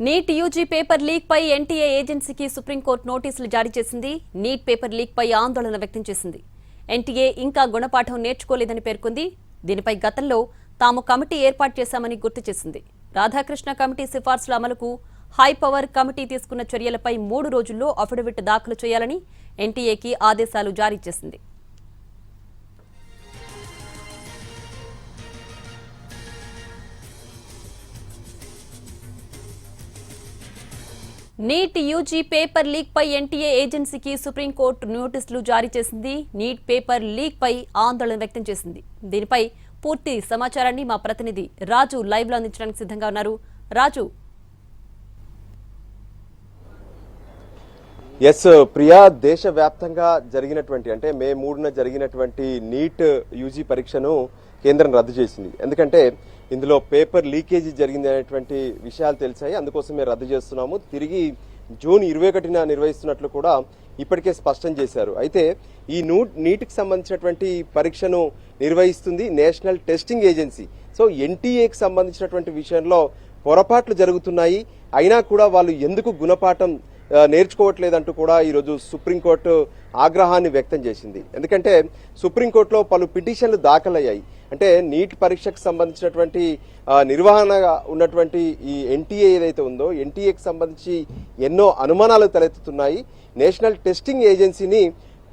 NEET UG paper leak పై NTA ఏజెన్సీకి supreme court నోటీసులు జారీ చేసింది. నీట్ పేపర్ లీక్ పై ఆందోళన వ్యక్తం చేసింది. ఎన్టీఏ ఇంకా గుణపాఠం నేర్చుకోలేదని పేర్కొంది. దీనిపై గతంలో తాము కమిటీ ఏర్పాటు చేశామని గుర్తు చేసింది. రాధాకృష్ణ కమిటీ సిఫార్సుల అమలుకు హై పవర్ కమిటీ తీసుకున్న చర్యలపై 3 రోజుల్లో అఫిడవిట్ దాఖలు చేయాలని ఎన్టీఏకి ఆదేశాలు జారీ చేసింది. నీట్ యూజీ పేపర్ లీక్ పై ఎన్టీఏ ఏజెన్సీకి సుప్రీంకోర్టు నోటీసులు జారీ చేసింది. నీట్ పేపర్ లీక్ పై ఆందోళన వ్యక్తం చేసింది. దీనిపై పూర్తి సమాచారాన్ని మా ప్రతినిధి రాజు లైవ్ లో అందించడానికి సిద్ధంగా ఉన్నారు. రాజు. ఎస్ ప్రియా, దేశవ్యాప్తంగా జరిగినటువంటి అంటే మే 3న జరిగినటువంటి నీట్ యూజీ పరీక్షను కేంద్రం రద్దు చేసింది. ఎందుకంటే ఇందులో పేపర్ లీకేజీ జరిగింది అనేటువంటి విషయాలు తెలిసాయి. అందుకోసమే రద్దు చేస్తున్నాము. తిరిగి జూన్ 21న నిర్వహిస్తున్నట్లు కూడా ఇప్పటికే స్పష్టం చేశారు. అయితే ఈ నీట్కి సంబంధించినటువంటి పరీక్షను నిర్వహిస్తుంది నేషనల్ టెస్టింగ్ ఏజెన్సీ. సో ఎన్టీఏకి సంబంధించినటువంటి విషయంలో పొరపాట్లు జరుగుతున్నాయి. అయినా కూడా వాళ్ళు ఎందుకు గుణపాఠం నేర్చుకోవట్లేదంటూ కూడా ఈరోజు సుప్రీంకోర్టు ఆగ్రహాన్ని వ్యక్తం చేసింది. ఎందుకంటే సుప్రీంకోర్టులో పలు పిటిషన్లు దాఖలయ్యాయి. అంటే నీట్ పరీక్షకు సంబంధించినటువంటి నిర్వహణగా ఉన్నటువంటి ఈ ఎన్టీఏ ఏదైతే ఉందో ఎన్టీఏకి సంబంధించి ఎన్నో అనుమానాలు తలెత్తుతున్నాయి. నేషనల్ టెస్టింగ్ ఏజెన్సీని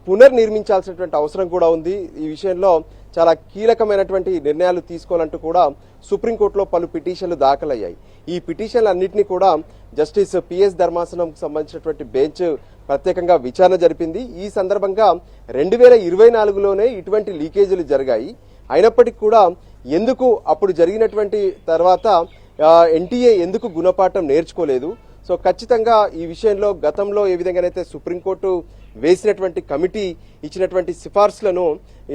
పునర్నిర్మించాల్సినటువంటి అవసరం కూడా ఉంది. ఈ విషయంలో చాలా కీలకమైనటువంటి నిర్ణయాలు తీసుకోవాలంటూ కూడా సుప్రీంకోర్టులో పలు పిటిషన్లు దాఖలయ్యాయి. ఈ పిటిషన్లన్నింటినీ కూడా జస్టిస్ పిఎస్ ధర్మాసనంకు సంబంధించినటువంటి బెంచ్ ప్రత్యేకంగా విచారణ జరిపింది. ఈ సందర్భంగా 2024లోనే ఇటువంటి లీకేజీలు జరిగాయి. అయినప్పటికీ కూడా ఎందుకు అప్పుడు జరిగినటువంటి తర్వాత ఎన్టీఏ ఎందుకు గుణపాఠం నేర్చుకోలేదు? సో ఖచ్చితంగా ఈ విషయంలో గతంలో ఏ విధంగానైతే సుప్రీంకోర్టు వేసినటువంటి కమిటీ ఇచ్చినటువంటి సిఫార్సులను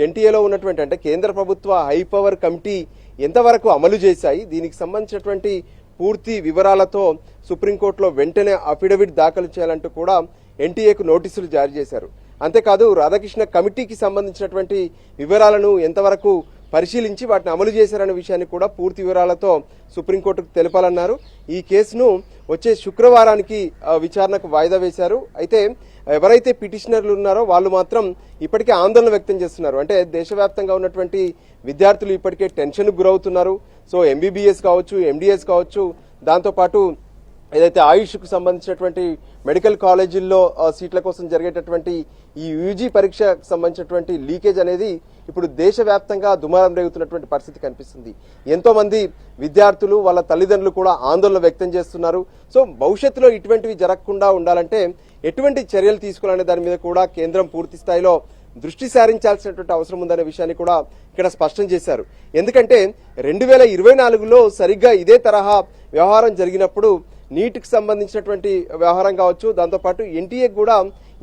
ఎన్టీఏలో ఉన్నటువంటి అంటే కేంద్ర ప్రభుత్వ హై పవర్ కమిటీ ఎంతవరకు అమలు చేశాయి, దీనికి సంబంధించినటువంటి పూర్తి వివరాలతో సుప్రీంకోర్టులో వెంటనే అఫిడవిట్ దాఖలు చేయాలంటూ కూడా ఎన్టీఏకు నోటీసులు జారీ చేశారు. అంతేకాదు రాధాకృష్ణ కమిటీకి సంబంధించినటువంటి వివరాలను ఎంతవరకు పరిశీలించి వాటిని అమలు చేశారనే విషయాన్ని కూడా పూర్తి వివరాలతో సుప్రీంకోర్టుకు తెలపాలన్నారు. ఈ కేసును వచ్చే శుక్రవారానికి విచారణకు వాయిదా వేశారు. అయితే ఎవరైతే పిటిషనర్లు ఉన్నారో వాళ్ళు మాత్రం ఇప్పటికే ఆందోళన వ్యక్తం చేస్తున్నారు. అంటే దేశవ్యాప్తంగా ఉన్నటువంటి విద్యార్థులు ఇప్పటికే టెన్షన్కు గురవుతున్నారు. సో ఎంబీబీఎస్ కావచ్చు, ఎండిఎస్ కావచ్చు, దాంతోపాటు ఏదైతే ఆయుష్కు సంబంధించినటువంటి మెడికల్ కాలేజీల్లో సీట్ల కోసం జరిగేటటువంటి ఈ యూజీ పరీక్షకు సంబంధించినటువంటి లీకేజ్ అనేది ఇప్పుడు దేశవ్యాప్తంగా దుమారం రేగుతున్నటువంటి పరిస్థితి కనిపిస్తుంది. ఎంతో మంది విద్యార్థులు వాళ్ళ తల్లిదండ్రులు కూడా ఆందోళన వ్యక్తం చేస్తున్నారు. సో భవిష్యత్తులో ఇటువంటివి జరగకుండా ఉండాలంటే ఎటువంటి చర్యలు తీసుకోవాలనే దాని మీద కూడా కేంద్రం పూర్తి స్థాయిలో దృష్టి సారించాల్సినటువంటి అవసరం ఉందనే విషయాన్ని కూడా ఇక్కడ స్పష్టం చేశారు. ఎందుకంటే 2024లో సరిగ్గా ఇదే తరహా వ్యవహారం జరిగినప్పుడు నీట్కి సంబంధించినటువంటి వ్యవహారం కావచ్చు, దాంతోపాటు ఎన్టీఏ కూడా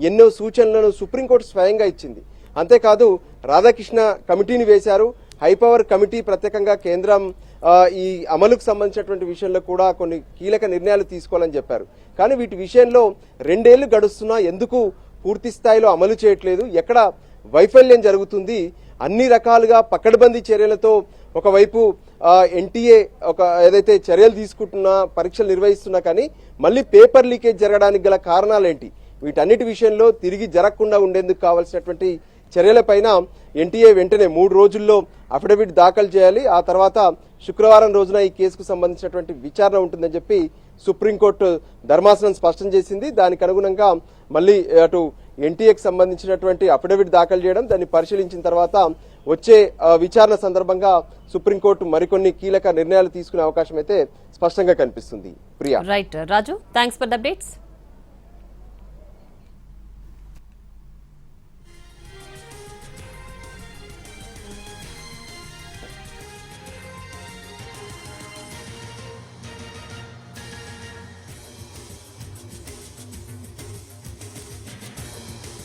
ఎన్నో సూచనలను సుప్రీంకోర్టు స్వయంగా ఇచ్చింది. అంతేకాదు రాధాకృష్ణ కమిటీని వేశారు. హైపవర్ కమిటీ ప్రత్యేకంగా కేంద్రం ఈ అమలుకు సంబంధించినటువంటి విషయంలో కూడా కొన్ని కీలక నిర్ణయాలు తీసుకోవాలని చెప్పారు. కానీ వీటి విషయంలో 2 ఏళ్లు గడుస్తున్నా ఎందుకు పూర్తి స్థాయిలో అమలు చేయట్లేదు? ఎక్కడ వైఫల్యం జరుగుతుంది? అన్ని రకాలుగా పకడ్బందీ చర్యలతో ఒకవైపు ఎన్టీఏ ఏదైతే చర్యలు తీసుకుంటున్నా, పరీక్షలు నిర్వహిస్తున్నా, కానీ మళ్ళీ పేపర్ లీకేజ్ జరగడానికి గల కారణాలేంటి? వీటన్నిటి విషయంలో తిరిగి జరగకుండా ఉండేందుకు కావాల్సినటువంటి చర్యలపైన ఎన్టీఏ వెంటనే 3 రోజుల్లో అఫిడవిట్ దాఖలు చేయాలి. ఆ తర్వాత శుక్రవారం రోజున ఈ కేసుకు సంబంధించినటువంటి విచారణ ఉంటుందని చెప్పి సుప్రీంకోర్టు ధర్మాసనం స్పష్టం చేసింది. దానికి అనుగుణంగా మళ్ళీ అటు ఎన్టీఏకి సంబంధించినటువంటి అఫిడవిట్ దాఖలు చేయడం, దాన్ని పరిశీలించిన తర్వాత వచ్చే విచారణ సందర్భంగా సుప్రీంకోర్టు మరికొన్ని కీలక నిర్ణయాలు తీసుకునే అవకాశం అయితే స్పష్టంగా కనిపిస్తుంది. Priya. Right Raju, thanks for the updates.